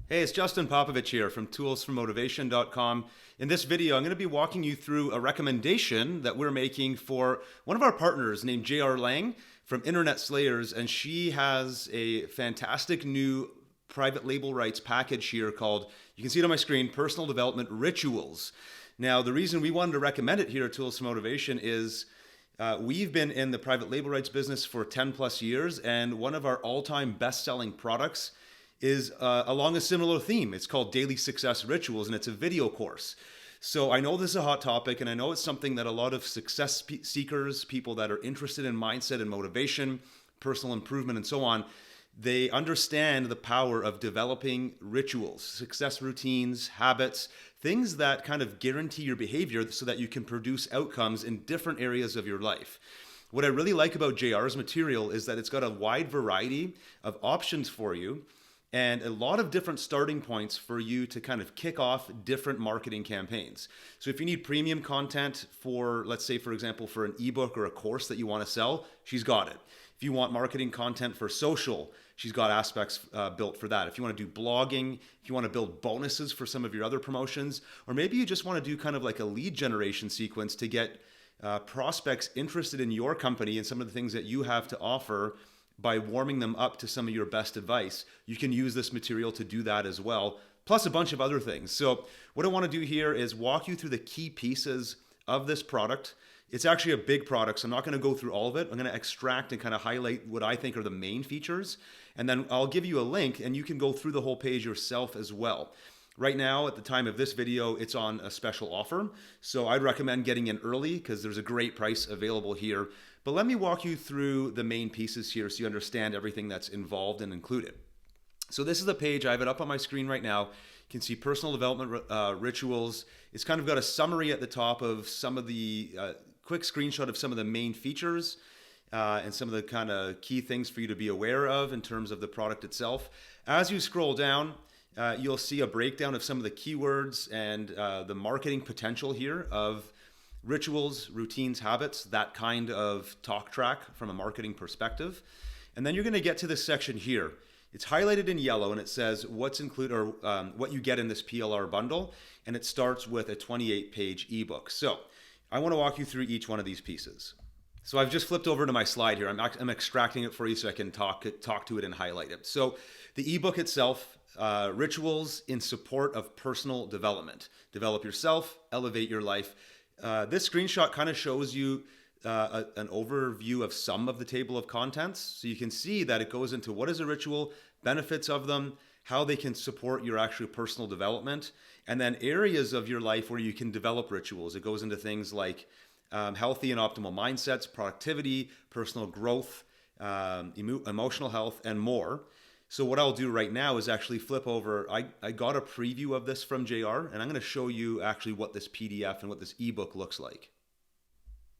Hey, it's Justin Popovich here from toolsformotivation.com. In this video, I'm going to be walking you through a recommendation that we're making for one of our partners named JR Lang from Internet Slayers, and she has a fantastic new private label rights package here called, you can see it on my screen, Personal Development Rituals. Now, the reason we wanted to recommend it here at Tools for Motivation is we've been in the private label rights business for 10 plus years, and one of our all-time best-selling products is along a similar theme. It's called Daily Success Rituals, and it's a video course. So I know this is a hot topic, and I know it's something that a lot of success seekers, people that are interested in mindset and motivation, personal improvement, and so on, they understand the power of developing rituals, success routines, habits, things that kind of guarantee your behavior so that you can produce outcomes in different areas of your life. What I really like about JR's material is that it's got a wide variety of options for you and a lot of different starting points for you to kind of kick off different marketing campaigns. So if you need premium content for, let's say, for example, for an ebook or a course that you want to sell, she's got it. If you want marketing content for social, she's got aspects built for that. If you want to do blogging, if you want to build bonuses for some of your other promotions, or maybe you just want to do kind of like a lead generation sequence to get prospects interested in your company and some of the things that you have to offer by warming them up to some of your best advice, you can use this material to do that as well, plus a bunch of other things. So what I want to do here is walk you through the key pieces of this product. It's actually a big product, so I'm not going to go through all of it. I'm going to extract and kind of highlight what I think are the main features, and then I'll give you a link, and you can go through the whole page yourself as well. Right now, at the time of this video, it's on a special offer, so I'd recommend getting in early because there's a great price available here. But let me walk you through the main pieces here so you understand everything that's involved and included. So this is the page. I have it up on my screen right now. You can see personal development rituals. It's kind of got a summary at the top of some of the quick screenshot of some of the main features and some of the kind of key things for you to be aware of in terms of the product itself. As you scroll down, you'll see a breakdown of some of the keywords and the marketing potential here of rituals, routines, habits, that kind of talk track from a marketing perspective. And then you're going to get to this section here. It's highlighted in yellow and it says what's included or what you get in this PLR bundle. And it starts with a 28-page ebook. So I want to walk you through each one of these pieces. So I've just flipped over to my slide here. I'm extracting it for you so I can talk to it and highlight it. So the ebook itself, rituals in support of personal development. Develop yourself, elevate your life. This screenshot kind of shows you an overview of some of the table of contents. So you can see that it goes into what is a ritual, benefits of them, how they can support your actual personal development, and then areas of your life where you can develop rituals. It goes into things like healthy and optimal mindsets, productivity, personal growth, emotional health, and more. So what I'll do right now is actually flip over. I got a preview of this from JR, and I'm going to show you actually what this PDF and what this ebook looks like.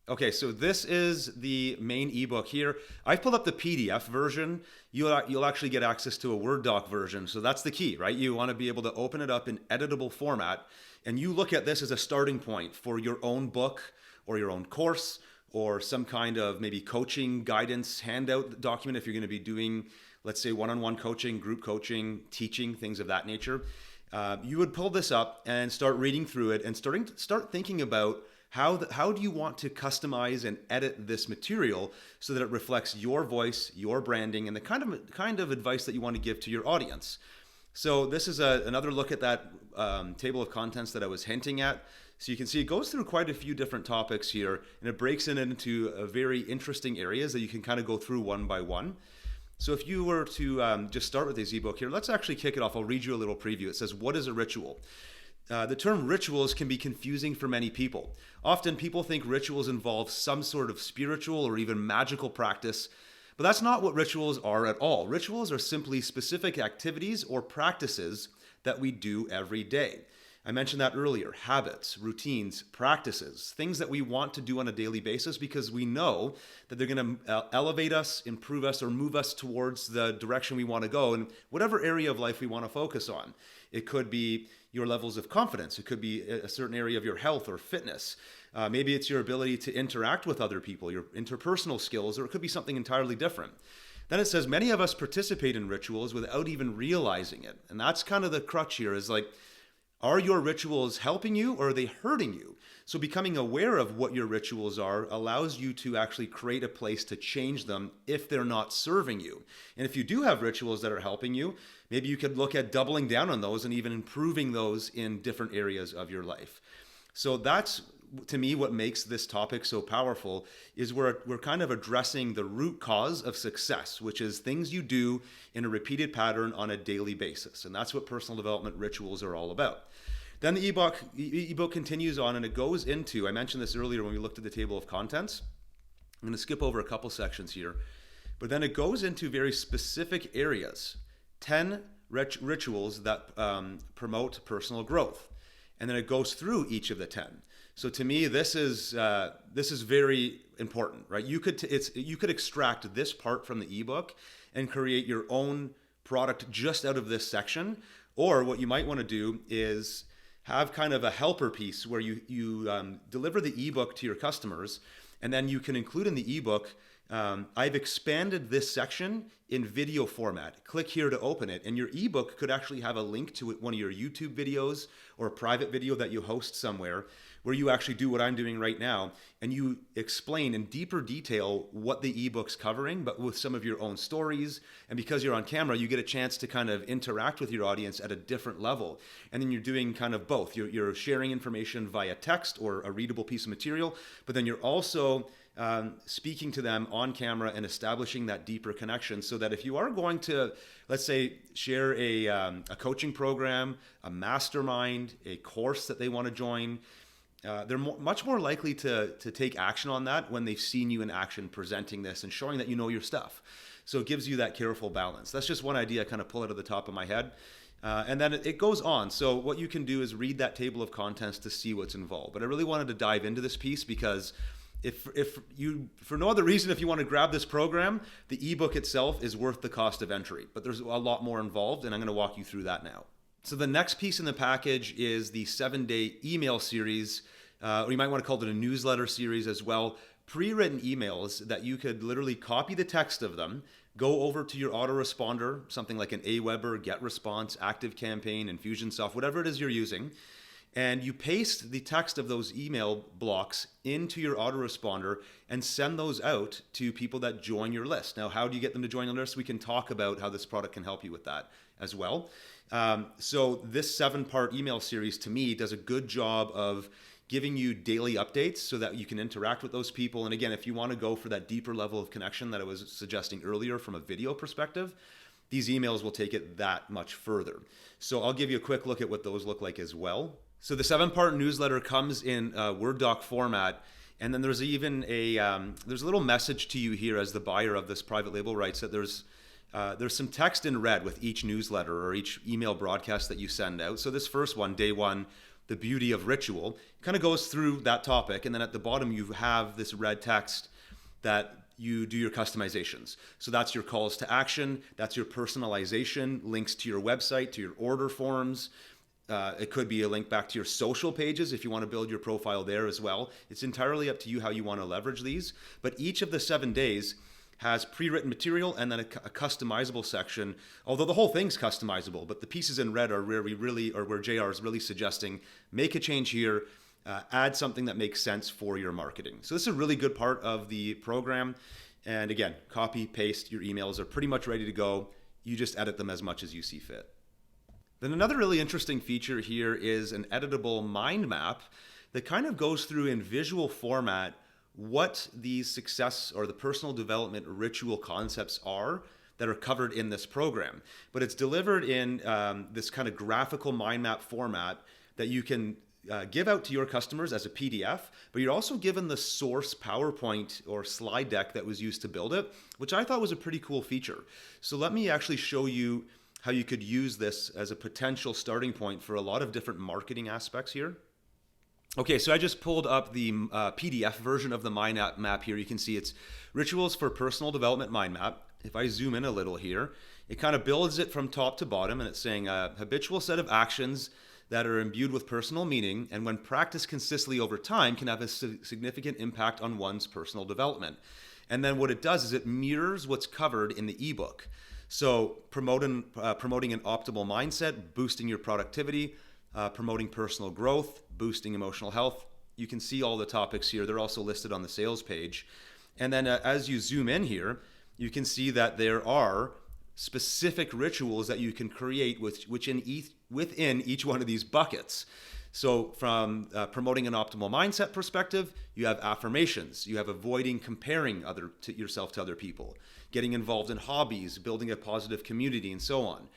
Okay, so this is the main ebook here. I've pulled up the PDF version. You'll actually get access to a Word doc version, so that's the key, right? You want to be able to open it up in editable format, and you look at this as a starting point for your own book or your own course or some kind of maybe coaching guidance handout document if you're going to be doing, let's say, one-on-one coaching, group coaching, teaching, things of that nature. You would pull this up and start reading through it and start thinking about how do you want to customize and edit this material so that it reflects your voice, your branding, and the kind of advice that you want to give to your audience. So this is another look at that table of contents that I was hinting at. So you can see it goes through quite a few different topics here, and it breaks it into very interesting areas that you can kind of go through one by one. So if you were to just start with this ebook here, let's actually kick it off. I'll read you a little preview. It says, what is a ritual? The term rituals can be confusing for many people. Often people think rituals involve some sort of spiritual or even magical practice, but that's not what rituals are at all. Rituals are simply specific activities or practices that we do every day. I mentioned that earlier, habits, routines, practices, things that we want to do on a daily basis because we know that they're going to elevate us, improve us, or move us towards the direction we want to go in whatever area of life we want to focus on. It could be your levels of confidence. It could be a certain area of your health or fitness. Maybe it's your ability to interact with other people, your interpersonal skills, or it could be something entirely different. Then it says, many of us participate in rituals without even realizing it. And that's kind of the crutch here, is like, are your rituals helping you or are they hurting you? So becoming aware of what your rituals are allows you to actually create a place to change them if they're not serving you. And if you do have rituals that are helping you, maybe you could look at doubling down on those and even improving those in different areas of your life. So that's, to me, what makes this topic so powerful is we're kind of addressing the root cause of success, which is things you do in a repeated pattern on a daily basis. And that's what personal development rituals are all about. Then the ebook continues on, and it goes into, I mentioned this earlier when we looked at the table of contents. I'm going to skip over a couple sections here, but then it goes into very specific areas, 10 rituals that promote personal growth. And then it goes through each of the 10. So to me, this is very important, right? You could extract this part from the ebook and create your own product just out of this section. Or what you might want to do is have kind of a helper piece where you deliver the ebook to your customers, and then you can include in the ebook, I've expanded this section in video format. Click here to open it. And your ebook could actually have a link to one of your YouTube videos or a private video that you host somewhere where you actually do what I'm doing right now, and you explain in deeper detail what the ebook's covering, but with some of your own stories. And because you're on camera, you get a chance to kind of interact with your audience at a different level. And then you're doing kind of both. You're sharing information via text or a readable piece of material, but then you're also speaking to them on camera and establishing that deeper connection, so that if you are going to, let's say, share a coaching program, a mastermind, a course that they want to join, they're much more likely to take action on that when they've seen you in action presenting this and showing that you know your stuff. So it gives you that careful balance. That's just one idea I kind of pull out of the top of my head. And then it goes on. So what you can do is read that table of contents to see what's involved. But I really wanted to dive into this piece because if you, for no other reason, if you want to grab this program, the ebook itself is worth the cost of entry. But there's a lot more involved, and I'm going to walk you through that now. So the next piece in the package is the 7-day email series, or you might want to call it a newsletter series as well. Pre-written emails that you could literally copy the text of them, go over to your autoresponder, something like an Aweber, GetResponse, ActiveCampaign, Infusionsoft, whatever it is you're using, and you paste the text of those email blocks into your autoresponder and send those out to people that join your list. Now, how do you get them to join your list? We can talk about how this product can help you with that as well. So this 7-part email series, to me, does a good job of giving you daily updates so that you can interact with those people. And again, if you want to go for that deeper level of connection that I was suggesting earlier from a video perspective, these emails will take it that much further. So I'll give you a quick look at what those look like as well. So the 7-part newsletter comes in Word doc format. And then there's even there's a little message to you here as the buyer of this private label writes that there's some text in red with each newsletter or each email broadcast that you send out. So this first one, day 1, the beauty of ritual, kind of goes through that topic. And then at the bottom, you have this red text that you do your customizations. So that's your calls to action. That's your personalization, links to your website, to your order forms. It could be a link back to your social pages if you want to build your profile there as well. It's entirely up to you how you want to leverage these. But each of the 7 days has pre-written material and then a customizable section, although the whole thing's customizable, but the pieces in red are where where JR is really suggesting, make a change here, add something that makes sense for your marketing. So this is a really good part of the program. And again, copy, paste, your emails are pretty much ready to go. You just edit them as much as you see fit. Then another really interesting feature here is an editable mind map that kind of goes through in visual format what the success or the personal development ritual concepts are that are covered in this program. But it's delivered in this kind of graphical mind map format that you can give out to your customers as a PDF, but you're also given the source PowerPoint or slide deck that was used to build it, which I thought was a pretty cool feature. So let me actually show you how you could use this as a potential starting point for a lot of different marketing aspects here. Okay, so I just pulled up the PDF version of the mind map here. You can see it's Rituals for Personal Development Mind Map. If I zoom in a little here, it kind of builds it from top to bottom, and it's saying a habitual set of actions that are imbued with personal meaning and when practiced consistently over time can have a significant impact on one's personal development. And then what it does is it mirrors what's covered in the ebook. So promoting an optimal mindset, boosting your productivity, promoting personal growth, boosting emotional health. You can see all the topics here. They're also listed on the sales page. And then as you zoom in here, you can see that there are specific rituals that you can create within each one of these buckets. So from promoting an optimal mindset perspective, you have affirmations, you have avoiding comparing yourself to other people, getting involved in hobbies, building a positive community, and so on.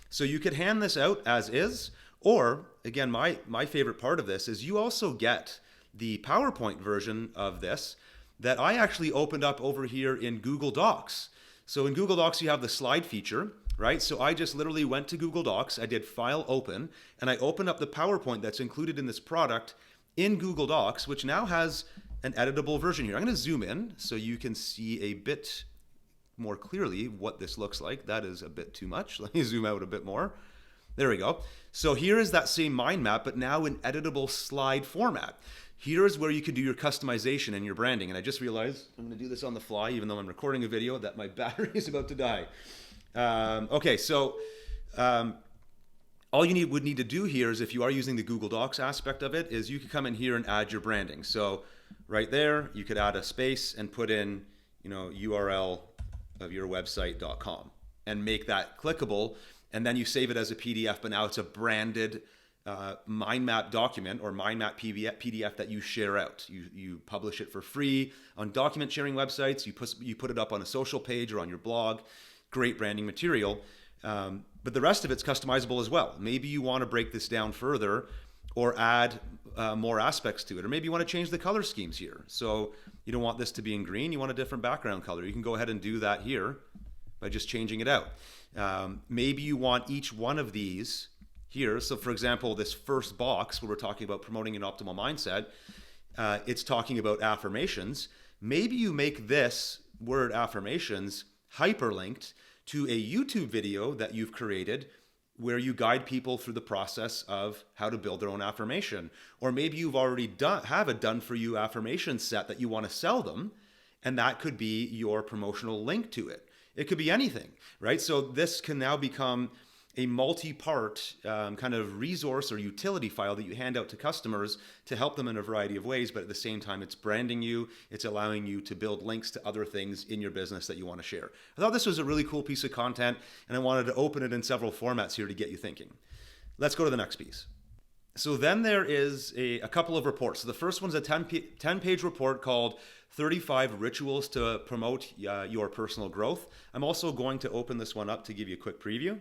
So you could hand this out as is, or again, my favorite part of this is you also get the PowerPoint version of this that I actually opened up over here in Google Docs. So in Google Docs, you have the slide feature, right? So I just literally went to Google Docs, I did File Open, and I opened up the PowerPoint that's included in this product in Google Docs, which now has an editable version here. I'm gonna zoom in so you can see a bit more clearly what this looks like. That is a bit too much. Let me zoom out a bit more. There we go. So here is that same mind map, but now in editable slide format. Here's where you can do your customization and your branding. And I just realized I'm going to do this on the fly, even though I'm recording a video, that my battery is about to die. Okay, so all you would need to do here is, if you are using the Google Docs aspect of it, is you could come in here and add your branding. So right there, you could add a space and put in, URL of your website.com and make that clickable. And then you save it as a PDF, but now it's a branded mind map document or mind map PDF that you share out. You publish it for free on document sharing websites. You put it up on a social page or on your blog. Great branding material. But the rest of it's customizable as well. Maybe you want to break this down further or add more aspects to it. Or maybe you want to change the color schemes here. So you don't want this to be in green. You want a different background color. You can go ahead and do that here by just changing it out. Maybe you want each one of these here. So for example, this first box where we're talking about promoting an optimal mindset, it's talking about affirmations. Maybe you make this word affirmations hyperlinked to a YouTube video that you've created where you guide people through the process of how to build their own affirmation. Or maybe you've already have a done for you affirmation set that you want to sell them, and that could be your promotional link to it. It could be anything, right? So this can now become a multi-part kind of resource or utility file that you hand out to customers to help them in a variety of ways, but at the same time, it's branding you, it's allowing you to build links to other things in your business that you want to share. I thought this was a really cool piece of content, and I wanted to open it in several formats here to get you thinking. Let's go to the next piece. So then there is a couple of reports. So the first one's a 10-page report called 35 Rituals to Promote Your Personal Growth. I'm also going to open this one up to give you a quick preview.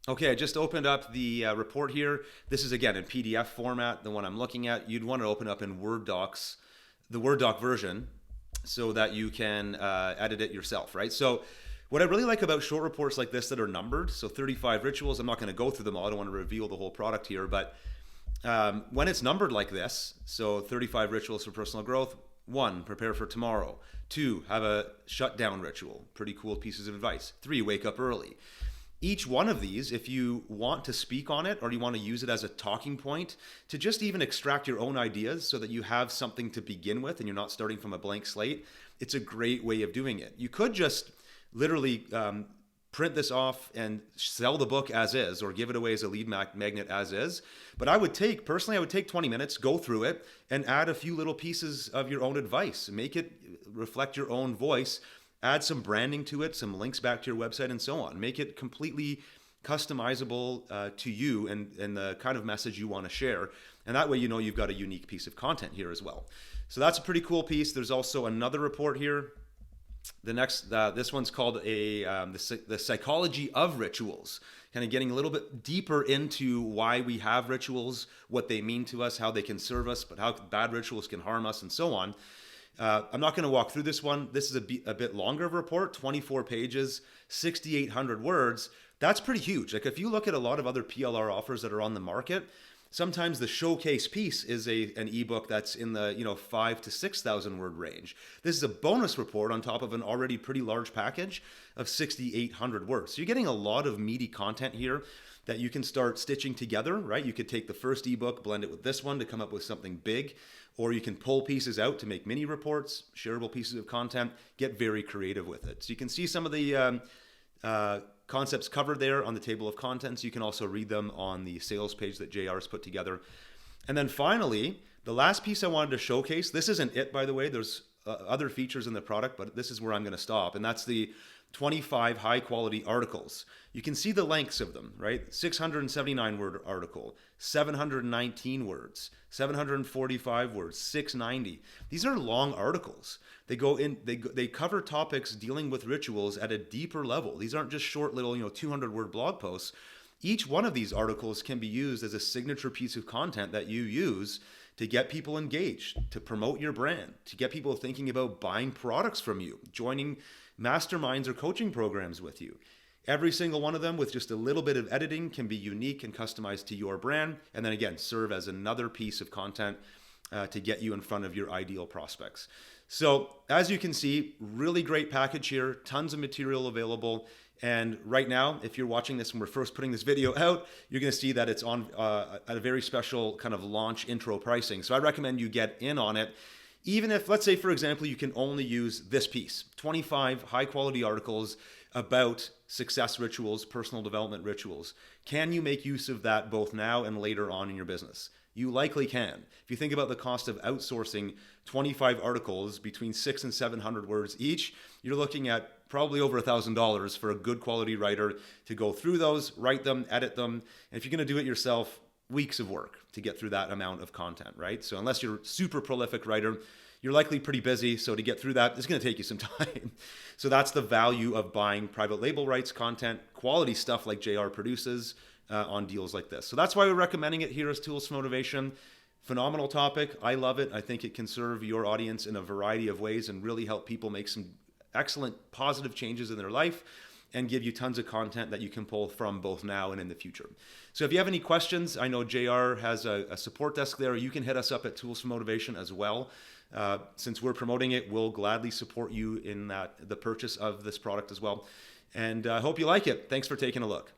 Okay, I just opened up the report here. This is, again, in PDF format, the one I'm looking at. You'd want to open up in Word Docs, the Word doc version, so that you can edit it yourself, right? So what I really like about short reports like this that are numbered, so 35 rituals, I'm not going to go through them all. I don't want to reveal the whole product here, but when it's numbered like this, so 35 rituals for personal growth, 1, prepare for tomorrow. 2, have a shutdown ritual. Pretty cool pieces of advice. 3, wake up early. Each one of these, if you want to speak on it or you want to use it as a talking point to just even extract your own ideas so that you have something to begin with and you're not starting from a blank slate, it's a great way of doing it. You could just literally print this off and sell the book as is or give it away as a lead magnet as is. But I would take 20 minutes, go through it and add a few little pieces of your own advice. Make it reflect your own voice. Add some branding to it, some links back to your website and so on. Make it completely customizable to you and the kind of message you want to share. And that way you know you've got a unique piece of content here as well. So that's a pretty cool piece. There's also another report here. The next, this one's called the Psychology of Rituals. Kind of getting a little bit deeper into why we have rituals, what they mean to us, how they can serve us, but how bad rituals can harm us and so on. I'm not going to walk through this one. This is a bit longer of a report, 24 pages, 6,800 words. That's pretty huge. Like if you look at a lot of other PLR offers that are on the market, sometimes the showcase piece is an ebook that's in the 5,000 to 6,000 word range. This is a bonus report on top of an already pretty large package of 6,800 words. So you're getting a lot of meaty content here. that you can start stitching together, right? You could take the first ebook, blend it with this one to come up with something big, or you can pull pieces out to make mini reports, shareable pieces of content, get very creative with it. So you can see some of the concepts covered there on the table of contents. You can also read them on the sales page that JR has put together. And then finally, the last piece I wanted to showcase, this isn't it, by the way, there's other features in the product, but this is where I'm going to stop. And that's the 25 high quality articles. You can see the lengths of them, right? 679 word article, 719 words, 745 words, 690. These are long articles. They go in, they cover topics dealing with rituals at a deeper level. These aren't just short little, 200 word blog posts. Each one of these articles can be used as a signature piece of content that you use to get people engaged, to promote your brand, to get people thinking about buying products from you, joining masterminds or coaching programs with you. Every single one of them with just a little bit of editing can be unique and customized to your brand. And then again, serve as another piece of content to get you in front of your ideal prospects. So as you can see, really great package here, tons of material available. And right now, if you're watching this when we're first putting this video out, you're going to see that it's on at a very special kind of launch intro pricing. So I recommend you get in on it. Even if, let's say, for example, you can only use this piece, 25 high quality articles about success rituals, personal development rituals. Can you make use of that both now and later on in your business? You likely can. If you think about the cost of outsourcing 25 articles between 600 and 700 words each, you're looking at probably over $1,000 for a good quality writer to go through those, write them, edit them. And if you're going to do it yourself, weeks of work to get through that amount of content, right? So unless you're a super prolific writer, you're likely pretty busy. So to get through that, it's going to take you some time. So that's the value of buying private label rights content, quality stuff like JR produces on deals like this. So that's why we're recommending it here as Tools for Motivation. Phenomenal topic. I love it. I think it can serve your audience in a variety of ways and really help people make some excellent positive changes in their life and give you tons of content that you can pull from both now and in the future. So if you have any questions, I know JR has a support desk there. You can hit us up at Tools for Motivation as well. Since we're promoting it, we'll gladly support you in the purchase of this product as well. And I hope you like it. Thanks for taking a look.